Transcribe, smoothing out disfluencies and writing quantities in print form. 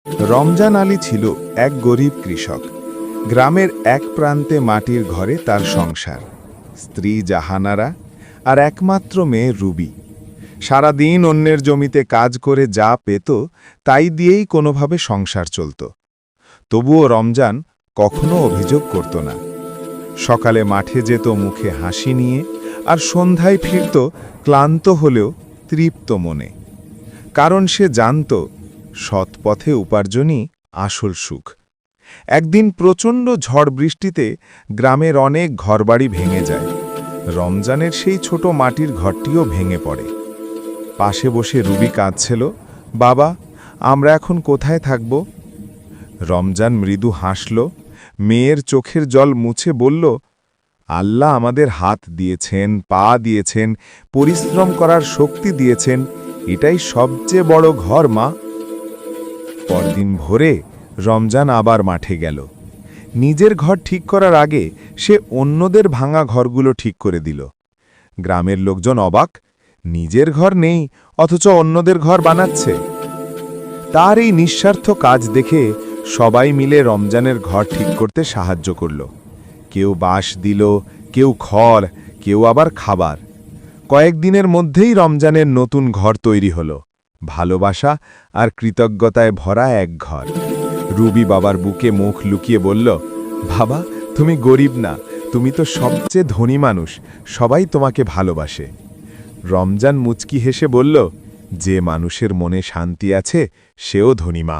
রমজান আলী ছিল এক গরিব কৃষক। গ্রামের এক প্রান্তে মাটির ঘরে তার সংসার, স্ত্রী জাহানারা আর একমাত্র মেয়ে রুবি। সারাদিন অন্যের জমিতে কাজ করে যা পেত তাই দিয়েই কোনোভাবে সংসার চলত। তবুও রমজান কখনো অভিযোগ করত না। সকালে মাঠে যেত মুখে হাসি নিয়ে, আর সন্ধ্যায় ফিরত ক্লান্ত হলেও তৃপ্ত মনে। কারণ সে জানত সৎ পথে উপার্জনই আসল সুখ। একদিন প্রচণ্ড ঝড় বৃষ্টিতে গ্রামের অনেক ঘরবাড়ি ভেঙে যায়। রমজানের সেই ছোট মাটির ঘরটিও ভেঙে পড়ে। পাশে বসে রুবি কাঁদছিল, বাবা, আমরা এখন কোথায় থাকব? রমজান মৃদু হাসল, মেয়ের চোখের জল মুছে বলল, আল্লাহ আমাদের হাত দিয়েছেন, পা দিয়েছেন, পরিশ্রম করার শক্তি দিয়েছেন, এটাই সবচেয়ে বড় ঘর মা। পরদিন ভোরে রমজান আবার মাঠে গেল। নিজের ঘর ঠিক করার আগে সে অন্যদের ভাঙা ঘরগুলো ঠিক করে দিল। গ্রামের লোকজন অবাক, নিজের ঘর নেই অথচ অন্যদের ঘর বানাচ্ছে। তার এই নিঃস্বার্থ কাজ দেখে সবাই মিলে রমজানের ঘর ঠিক করতে সাহায্য করল। কেউ বাঁশ দিল, কেউ খড়, কেউ আবার খাবার। কয়েকদিনের মধ্যেই রমজানের নতুন ঘর তৈরি হলো, ভালোবাসা আর কৃতজ্ঞতায় ভরা এক ঘর। রুবি বাবার বুকে মুখ লুকিয়ে বলল, বাবা, তুমি গরিব না, তুমি তো সবচেয়ে ধনী মানুষ, সবাই তোমাকে ভালোবাসে। রমজান মুচকি হেসে বলল, যে মানুষের মনে শান্তি আছে সেও ধনী মা।